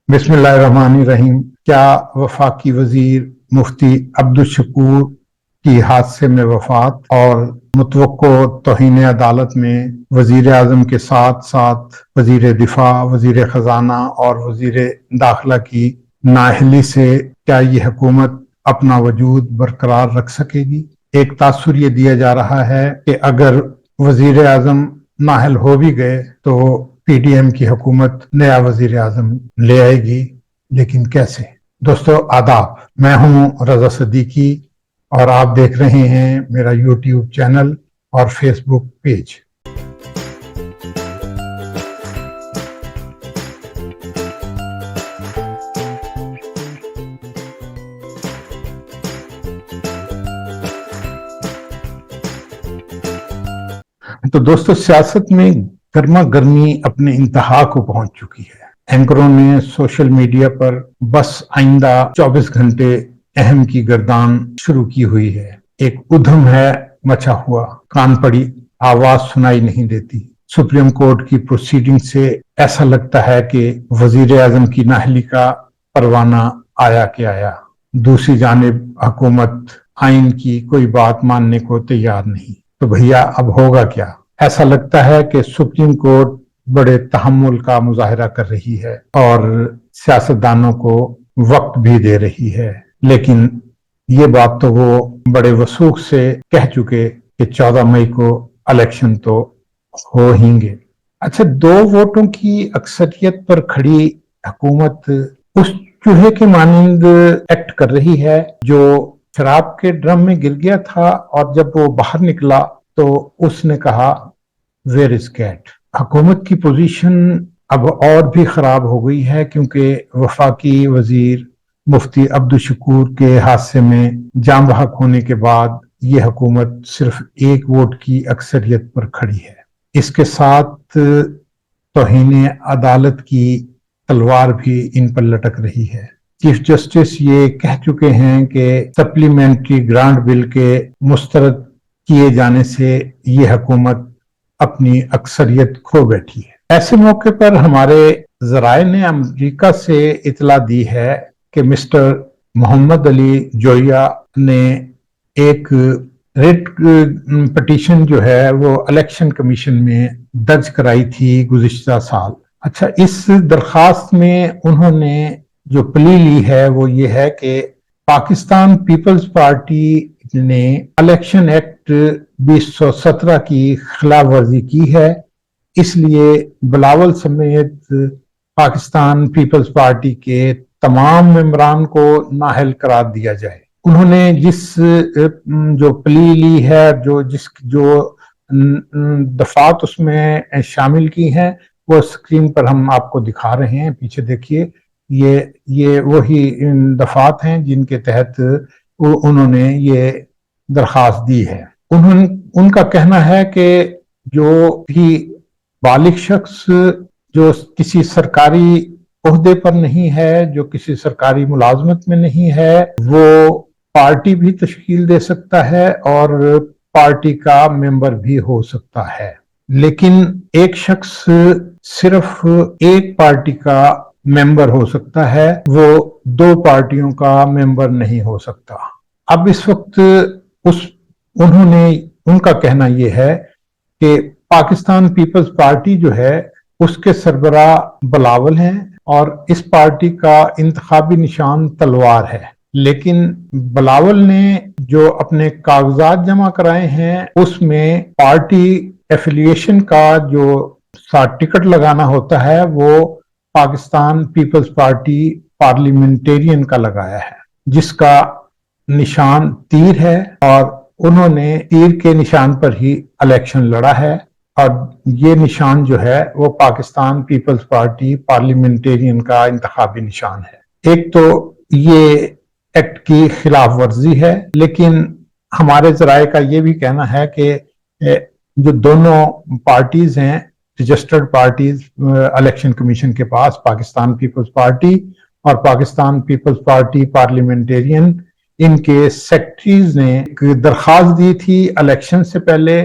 बिस्मिल्लाहिर्रहमानिर्रहीम। क्या वफाकी वजीर मुफ्ती अब्दुल की हादसे में वफात और मुतवक्को तौहीन अदालत में वजीर आजम के साथ साथ वजीर दिफा, वजीर खजाना और वजीर दाखिला की नाअहली से क्या ये हुकूमत अपना वजूद बरकरार रख सकेगी? एक तासुर ये दिया जा रहा है कि अगर वजीर आजम नाअहल हो भी गए तो पीडीएम की हुकूमत नया वजीर आजम ले आएगी, लेकिन कैसे? दोस्तों आदाब, मैं हूं रजा सदीकी और आप देख रहे हैं मेरा यूट्यूब चैनल और फेसबुक पेज। तो दोस्तों, सियासत में गर्मा गर्मी अपने इंतहा को पहुंच चुकी है। एंकरों ने सोशल मीडिया पर बस आइंदा 24 घंटे अहम की गर्दान शुरू की हुई है। एक उधम है मचा हुआ, कान पड़ी आवाज सुनाई नहीं देती। सुप्रीम कोर्ट की प्रोसीडिंग से ऐसा लगता है कि वजीर आजम की नाअहली का परवाना आया के आया। दूसरी जानिब हुकूमत आइन की कोई बात मानने को तैयार नहीं। तो भैया अब होगा क्या? ऐसा लगता है कि सुप्रीम कोर्ट बड़े तहम्मुल का मुजाहरा कर रही है और सियासतदानों को वक्त भी दे रही है, लेकिन ये बात तो वो बड़े वसूख से कह चुके कि 14 मई को इलेक्शन तो हो हींगे। अच्छा, 2 वोटों की अक्सरियत पर खड़ी हुकूमत उस चूहे के मानिंद एक्ट कर रही है जो शराब के ड्रम में गिर गया था और जब वो बाहर निकला तो उसने कहा वेयर इज कैट। हुकूमत की पोजीशन अब और भी खराब हो गई है, क्योंकि वफाकी वजीर मुफ्ती अब्दुल के हादसे में जाम बहक होने के बाद ये हुकूमत सिर्फ 1 वोट की अक्सरियत पर खड़ी है। इसके साथ तौहीन अदालत की तलवार भी इन पर लटक रही है। चीफ जस्टिस ये कह चुके हैं कि सप्लीमेंट्री ग्रांट बिल के मुस्तरद किए जाने से ये हुकूमत अपनी अक्सरियत खो बैठी है। ऐसे मौके पर हमारे जराए ने अमेरिका से इतला दी है कि मिस्टर मोहम्मद अली जोया ने एक रिट पिटीशन जो है वो इलेक्शन कमीशन में दर्ज कराई थी गुज़िश्ता साल। अच्छा, इस दरखास्त में उन्होंने जो प्ली ली है वो ये है कि पाकिस्तान पीपल्स पार्टी ने इलेक्शन एक्ट 2017 की खिलाफ वर्जी की है, इसलिए बिलावल समेत पाकिस्तान पीपल्स पार्टी के तमाम मेंबरान को नाअहल करार दिया जाए। उन्होंने जो प्ली ली है, जो दफात उसमें शामिल की हैं, वो स्क्रीन पर हम आपको दिखा रहे हैं। पीछे देखिए, ये वही दफात हैं जिनके तहत उन्होंने ये दरखास्त दी है। उनका कहना है कि जो भी बालिग शख्स जो किसी सरकारी ओहदे पर नहीं है, जो किसी सरकारी मुलाजमत में नहीं है, वो पार्टी भी तश्कील दे सकता है और पार्टी का मेंबर भी हो सकता है, लेकिन एक शख्स सिर्फ एक पार्टी का मेंबर हो सकता है, वो 2 पार्टियों का मेंबर नहीं हो सकता। अब इस वक्त उनका कहना यह है कि पाकिस्तान पीपल्स पार्टी जो है उसके सरबराह बिलावल हैं और इस पार्टी का इंतखाबी निशान तलवार है, लेकिन बिलावल ने जो अपने कागजात जमा कराए हैं उसमें पार्टी एफिलिएशन का जो टिकट लगाना होता है वो पाकिस्तान पीपल्स पार्टी पार्लियामेंटेरियन का लगाया है, जिसका निशान तीर है और उन्होंने तीर के निशान पर ही इलेक्शन लड़ा है और ये निशान जो है वो पाकिस्तान पीपल्स पार्टी पार्लियामेंटेरियन का इंतखाबी निशान है। एक तो ये एक्ट की खिलाफ वर्जी है, लेकिन हमारे जराए का ये भी कहना है कि जो दोनों पार्टीज हैं, रजिस्टर्ड पार्टीज इलेक्शन कमीशन के पास, पाकिस्तान पीपल्स पार्टी और पाकिस्तान पीपल्स पार्टी पार्लियामेंटेरियन, इनके सेक्रेटरीज ने एक दरखास्त दी थी इलेक्शन से पहले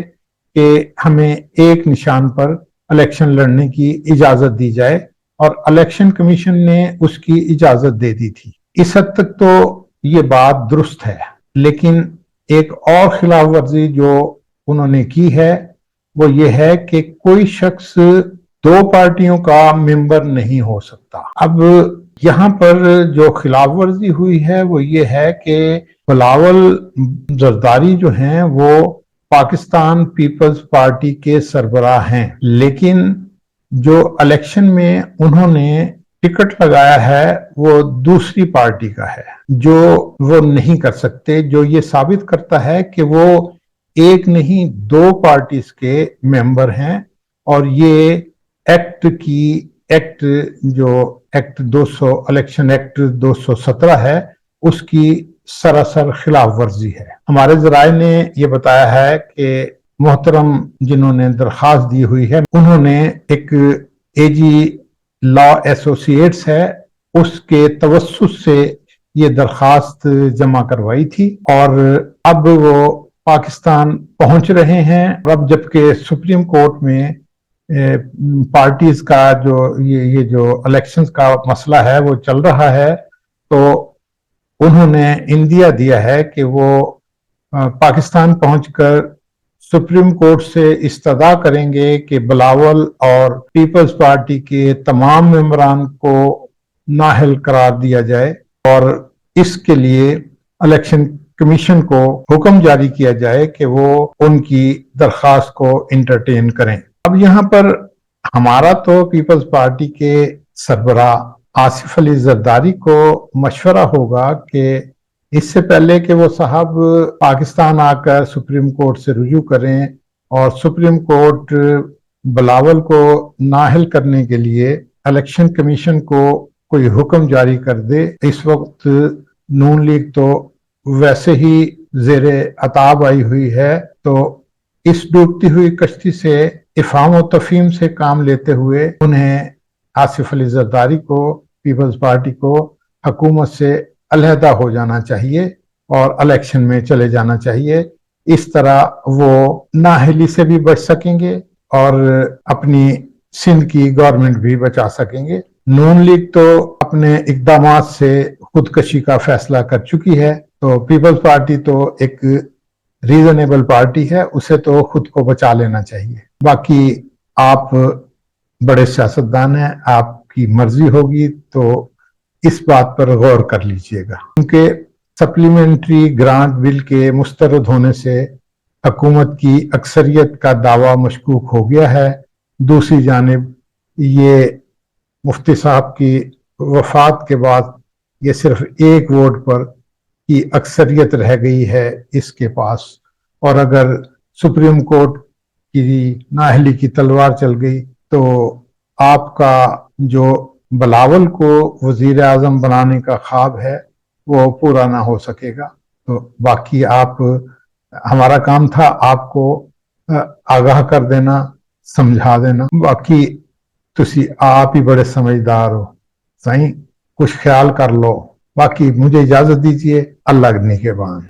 कि हमें एक निशान पर इलेक्शन लड़ने की इजाजत दी जाए اور الیکشن کمیشن نے اس کی اجازت دے دی تھی۔ اس حد تک تو یہ بات درست ہے، لیکن ایک اور خلاف ورزی جو انہوں نے کی ہے وہ یہ ہے کہ کوئی شخص دو پارٹیوں کا ممبر نہیں ہو سکتا۔ اب یہاں پر جو خلاف ورزی ہوئی ہے وہ یہ ہے کہ بلاول زرداری جو ہیں وہ پاکستان پیپلز پارٹی کے سربراہ ہیں، لیکن جو الیکشن میں انہوں نے ٹکٹ لگایا ہے وہ دوسری پارٹی کا ہے، جو وہ نہیں کر سکتے، جو یہ ثابت کرتا ہے کہ وہ ایک نہیں دو پارٹیز کے ممبر ہیں، اور یہ ایکٹ جو ایکٹ 200 الیکشن ایکٹ 217 ہے اس کی سراسر خلاف ورزی ہے۔ ہمارے ذرائع نے یہ بتایا ہے کہ محترم جنہوں نے درخواست دی ہوئی ہے انہوں نے ایک اے جی لا ایسوسیٹس ہے اس کے توسط سے یہ درخواست جمع کروائی تھی، اور اب وہ پاکستان پہنچ رہے ہیں۔ اب جبکہ سپریم کورٹ میں پارٹیز کا یہ جو الیکشنز کا مسئلہ ہے وہ چل رہا ہے، تو انہوں نے اندیا دیا ہے کہ وہ پاکستان پہنچ کر سپریم کورٹ سے استدعا کریں گے کہ بلاول اور پیپلز پارٹی کے تمام ممبران کو نااہل قرار دیا جائے، اور اس کے لیے الیکشن کمیشن کو حکم جاری کیا جائے کہ وہ ان کی درخواست کو انٹرٹین کریں۔ اب یہاں پر ہمارا تو پیپلز پارٹی کے سربراہ آصف علی زرداری کو مشورہ ہوگا کہ اس سے پہلے کہ وہ صاحب پاکستان آ کر سپریم کورٹ سے رجوع کریں اور سپریم کورٹ بلاول کو نااہل کرنے کے لیے الیکشن کمیشن کو کوئی حکم جاری کر دے، اس وقت نون لیگ تو ویسے ہی زیر عتاب آئی ہوئی ہے، تو اس ڈوبتی ہوئی کشتی سے افہام و تفہیم سے کام لیتے ہوئے انہیں آصف علی زرداری کو پیپلز پارٹی کو حکومت سے علیحدہ ہو جانا چاہیے اور الیکشن میں چلے جانا چاہیے۔ اس طرح وہ نااہلی سے بھی بچ سکیں گے اور اپنی سندھ کی گورنمنٹ بھی بچا سکیں گے۔ نون لیگ تو اپنے اقدامات سے خودکشی کا فیصلہ کر چکی ہے، تو پیپلز پارٹی تو ایک ریزنیبل پارٹی ہے، اسے تو خود کو بچا لینا چاہیے۔ باقی آپ بڑے سیاستدان ہیں، آپ کی مرضی ہوگی تو اس بات پر غور کر لیجئے گا، کیونکہ سپلیمنٹری گرانٹ بل کے مسترد ہونے سے حکومت کی اکثریت کا دعویٰ مشکوک ہو گیا ہے۔ دوسری جانب یہ مفتی صاحب کی وفات کے بعد یہ صرف ایک ووٹ پر کی اکثریت رہ گئی ہے اس کے پاس، اور اگر سپریم کورٹ کی نااہلی کی تلوار چل گئی تو آپ کا جو بلاول کو وزیر اعظم بنانے کا خواب ہے وہ پورا نہ ہو سکے گا۔ تو باقی ہمارا کام تھا آپ کو آگاہ کر دینا، سمجھا دینا۔ باقی تسی آپ ہی بڑے سمجھدار ہو، صحیح کچھ خیال کر لو۔ باقی مجھے اجازت دیجئے، اللہ کے نگہبان۔